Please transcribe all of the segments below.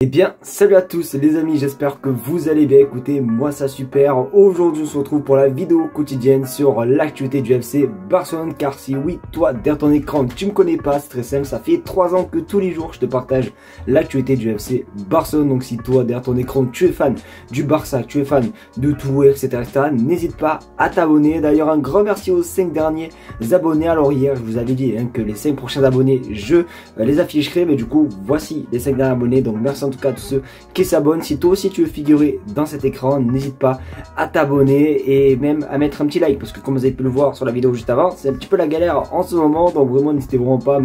Eh bien, salut à tous les amis, j'espère que vous allez bien. Écoutez, moi ça super. Aujourd'hui on se retrouve pour la vidéo quotidienne sur l'actualité du FC Barcelone. Car si oui, toi derrière ton écran tu me connais pas, c'est très simple, ça fait 3 ans que tous les jours je te partage l'actualité du FC Barcelone. Donc si toi derrière ton écran tu es fan du Barça, tu es fan de tout, etc. n'hésite pas à t'abonner. D'ailleurs un grand merci aux 5 derniers abonnés. Alors hier je vous avais dit que les 5 prochains abonnés je les afficherai, mais du coup voici les 5 derniers abonnés. Donc merci en tout cas à tous ceux qui s'abonnent. Si toi aussi tu veux figurer dans cet écran, n'hésite pas à t'abonner et même à mettre un petit like, parce que comme vous avez pu le voir sur la vidéo juste avant, c'est un petit peu la galère en ce moment. Donc vraiment n'hésitez vraiment pas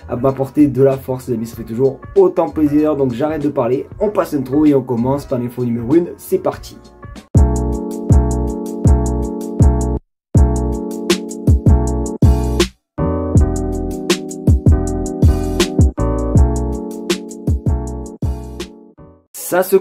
à m'apporter de la force les amis, ça fait toujours autant plaisir. Donc j'arrête de parler, on passe l'intro et on commence par l'info numéro 1, c'est parti. Ça se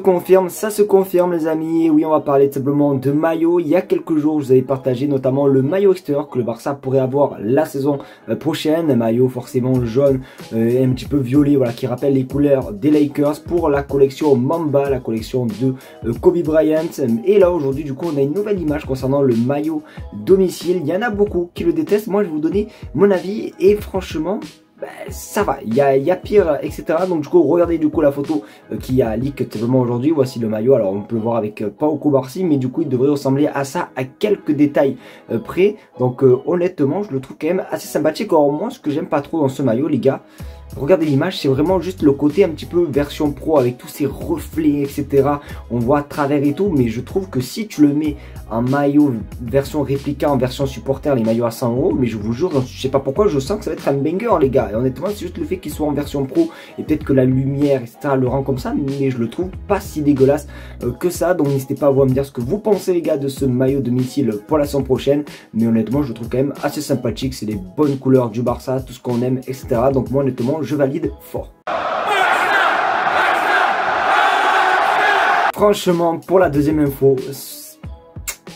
confirme les amis. Oui, on va parler tout simplement de maillot. Il y a quelques jours, je vous avais partagé notamment le maillot extérieur que le Barça pourrait avoir la saison prochaine. Un maillot forcément jaune et un petit peu violet, voilà, qui rappelle les couleurs des Lakers pour la collection Mamba, la collection de Kobe Bryant. Et là aujourd'hui, du coup, on a une nouvelle image concernant le maillot domicile. Il y en a beaucoup qui le détestent. Moi, je vais vous donner mon avis et franchement, ça va, il y a pire, etc. Donc du coup, regardez du coup la photo qui a leak simplement aujourd'hui. Voici le maillot. Alors on peut le voir avec Pau Cubarsí, mais du coup il devrait ressembler à ça à quelques détails près. Donc honnêtement, je le trouve quand même assez sympathique. Alors moi, ce que j'aime pas trop dans ce maillot, les gars, regardez l'image, c'est vraiment juste le côté un petit peu version pro avec tous ces reflets, etc. On voit à travers et tout, mais je trouve que si tu le mets en maillot version réplica, en version supporter, les maillots à 100 €, mais je vous jure, je sais pas pourquoi, je sens que ça va être un banger les gars. Et honnêtement, c'est juste le fait qu'il soit en version pro et peut-être que la lumière, etc. le rend comme ça, mais je le trouve pas si dégueulasse que ça. Donc n'hésitez pas à vous me dire ce que vous pensez les gars de ce maillot domicile pour la saison prochaine. Mais honnêtement, je le trouve quand même assez sympathique. C'est les bonnes couleurs du Barça, tout ce qu'on aime, etc. Donc moi honnêtement, je valide fort. Franchement, pour la deuxième info,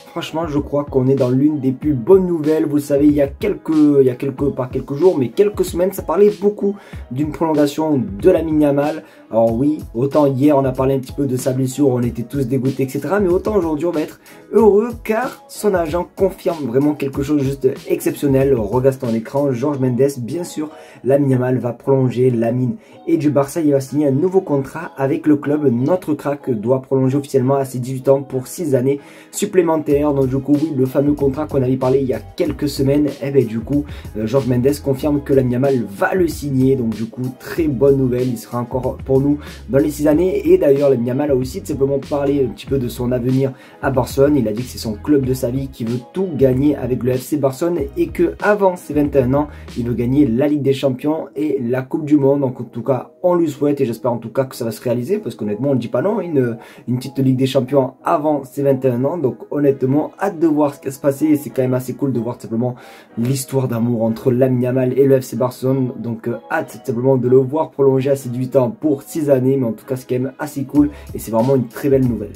franchement, je crois qu'on est dans l'une des plus bonnes nouvelles. Vous savez, il y a quelques jours, mais quelques semaines, ça parlait beaucoup d'une prolongation de Lamine Yamal. Alors oui, autant hier on a parlé un petit peu de sa blessure, on était tous dégoûtés, etc. Mais autant aujourd'hui on va être heureux car son agent confirme vraiment quelque chose de juste exceptionnel. Regarde ton écran, Jorge Mendes, bien sûr, Lamine Yamal va prolonger. Lamine et du Barça, il va signer un nouveau contrat avec le club. Notre crack doit prolonger officiellement à ses 18 ans pour 6 années supplémentaires. Donc du coup, oui, le fameux contrat qu'on avait parlé il y a quelques semaines, et bien du coup, Jorge Mendes confirme que Lamine Yamal va le signer. Donc du coup, très bonne nouvelle, il sera encore pour nous dans les 6 années. Et d'ailleurs, Lamine Yamal a aussi simplement parlé un petit peu de son avenir à Barcelone. Il a dit que c'est son club de sa vie, qui veut tout gagner avec le FC Barcelone et que avant ses 21 ans, il veut gagner la Ligue des Champions et la Coupe du Monde. Donc en tout cas, on lui souhaite et j'espère en tout cas que ça va se réaliser, parce qu'honnêtement, on ne dit pas non, une petite Ligue des Champions avant ses 21 ans. Donc honnêtement, hâte de voir ce qui va se passer. C'est quand même assez cool de voir simplement l'histoire d'amour entre Lamine Yamal et le FC Barcelone. Donc hâte simplement de le voir prolonger à ses 18 ans pour 6 années. Mais en tout cas, c'est quand même assez cool et c'est vraiment une très belle nouvelle.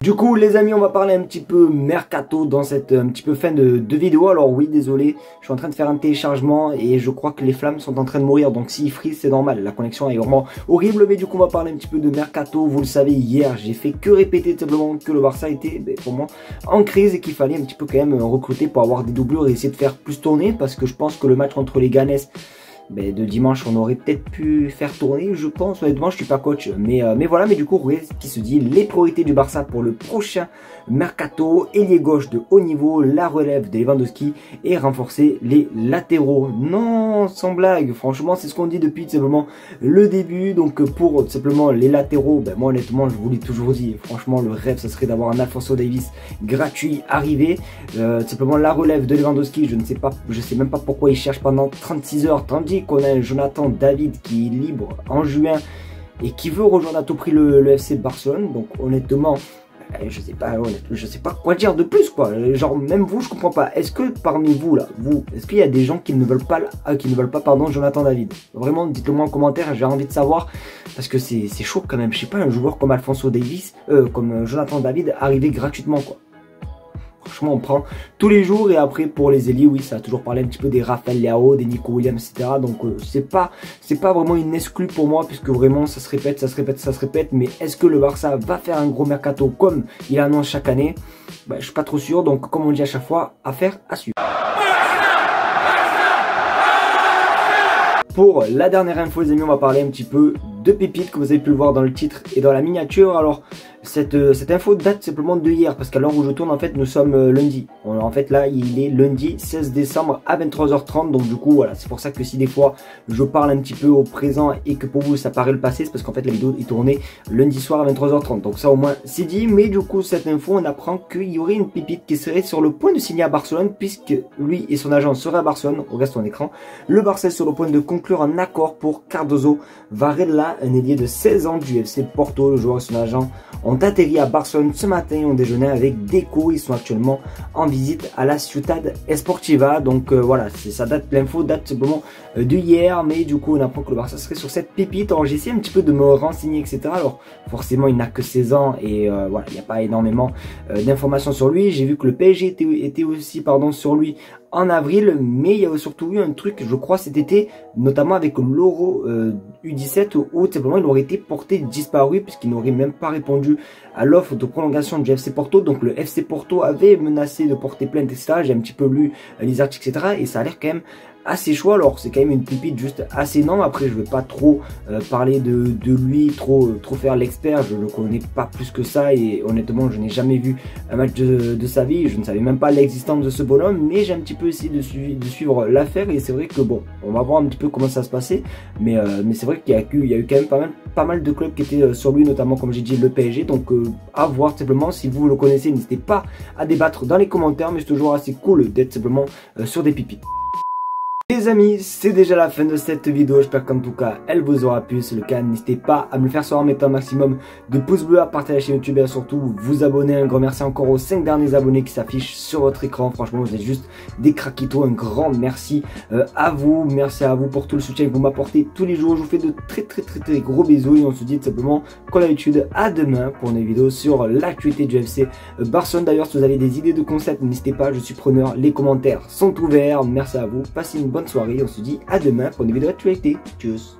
Du coup les amis, on va parler un petit peu mercato dans cette un petit peu fin de vidéo. Alors oui, désolé, je suis en train de faire un téléchargement et je crois que les flammes sont en train de mourir. Donc s'il freeze, c'est normal, la connexion est vraiment horrible. Mais du coup on va parler un petit peu de mercato. Vous le savez, hier j'ai fait que répéter simplement que le Barça était pour moi en crise et qu'il fallait un petit peu quand même recruter pour avoir des doublures et essayer de faire plus tourner. Parce que je pense que le match contre les Ganes de dimanche, on aurait peut-être pu faire tourner, je pense. Honnêtement, je suis pas coach, mais voilà. Mais du coup, regardez ce qui se dit, les priorités du Barça pour le prochain mercato: ailier gauche de haut niveau, la relève de Lewandowski et renforcer les latéraux. Non, sans blague, franchement, c'est ce qu'on dit depuis simplement le début. Donc pour simplement les latéraux, moi honnêtement, je vous l'ai toujours dit, franchement, le rêve, ça serait d'avoir un Alphonso Davies gratuit arrivé. Simplement la relève de Lewandowski, je sais même pas pourquoi il cherche pendant 36 heures, tandis qu'on a un Jonathan David qui est libre en juin et qui veut rejoindre à tout prix le FC Barcelone. Donc honnêtement, je sais pas quoi dire de plus quoi. Genre même vous, je comprends pas. Est-ce que parmi vous là, est-ce qu'il y a des gens qui ne veulent pas Jonathan David? Vraiment, dites-le moi en commentaire, j'ai envie de savoir, parce que c'est chaud quand même. Je sais pas, un joueur comme Alphonso Davies, comme Jonathan David arriver gratuitement quoi. franchement on prend tous les jours. Et après pour les ailiers, oui, ça a toujours parlé un petit peu des Raphaël Leao, des Nico Williams, etc. Donc c'est pas vraiment une exclue pour moi, puisque vraiment ça se répète. Mais est-ce que le Barça va faire un gros mercato comme il annonce chaque année? Je suis pas trop sûr. Donc comme on dit à chaque fois, affaire à suivre. Pour la dernière info les amis, on va parler un petit peu de pépites, comme vous avez pu le voir dans le titre et dans la miniature. Alors cette info date simplement de hier, parce qu'à l'heure où je tourne en fait nous sommes lundi. En fait là il est lundi 16 décembre à 23h30, donc du coup voilà, c'est pour ça que si des fois je parle un petit peu au présent et que pour vous ça paraît le passé, c'est parce qu'en fait la vidéo est tournée lundi soir à 23h30, donc ça au moins c'est dit. Mais du coup cette info, on apprend qu'il y aurait une pépite qui serait sur le point de signer à Barcelone, puisque lui et son agent seraient à Barcelone. On regarde son écran, le Barça est sur le point de conclure un accord pour Cardoso Varela, un ailier de 16 ans du FC Porto. Le joueur et son agent ont atterri à Barcelone ce matin et ont déjeuné avec Deco. Ils sont actuellement en visite à la Ciutat Esportiva. Donc voilà, l'info date simplement de hier, mais du coup on apprend que le Barça serait sur cette pépite. Alors j'ai essayé un petit peu de me renseigner, etc. Alors forcément il n'a que 16 ans et voilà, il n'y a pas énormément d'informations sur lui. J'ai vu que le PSG était aussi sur lui en avril, mais il y a surtout eu un truc, je crois, cet été, notamment avec l'Euro U17, où simplement il aurait été porté disparu, puisqu'il n'aurait même pas répondu à l'offre de prolongation du FC Porto. Donc le FC Porto avait menacé de porter plainte, etc. J'ai un petit peu lu les articles, etc. Et ça a l'air quand même assez chaud. Alors c'est quand même une pépite juste assez énorme. Après je vais pas trop parler de lui, trop faire l'expert, je le connais pas plus que ça, et honnêtement je n'ai jamais vu un match de sa vie, je ne savais même pas l'existence de ce bonhomme, mais j'ai un petit peu essayé de suivre l'affaire. Et c'est vrai que bon, on va voir un petit peu comment ça se passait, mais c'est vrai qu'il y a eu quand même pas mal de clubs qui étaient sur lui, notamment comme j'ai dit le PSG. Donc à voir simplement. Si vous le connaissez, n'hésitez pas à débattre dans les commentaires, mais c'est toujours assez cool d'être simplement sur des pépites. Les amis, c'est déjà la fin de cette vidéo, j'espère qu'en tout cas elle vous aura plu. Si c'est le cas, n'hésitez pas à me le faire savoir en mettant un maximum de pouces bleus, à partager la chaîne YouTube et surtout vous abonner. Un grand merci encore aux 5 derniers abonnés qui s'affichent sur votre écran, franchement vous êtes juste des craquitos. Un grand merci à vous, merci à vous pour tout le soutien que vous m'apportez tous les jours. Je vous fais de très gros bisous et on se dit tout simplement comme d'habitude à demain pour une vidéo sur l'actualité du FC Barcelone. D'ailleurs si vous avez des idées de concepts, n'hésitez pas, je suis preneur, les commentaires sont ouverts. Merci à vous, passez une bonne soirée, on se dit à demain pour une vidéo d'actualité. Tchuss.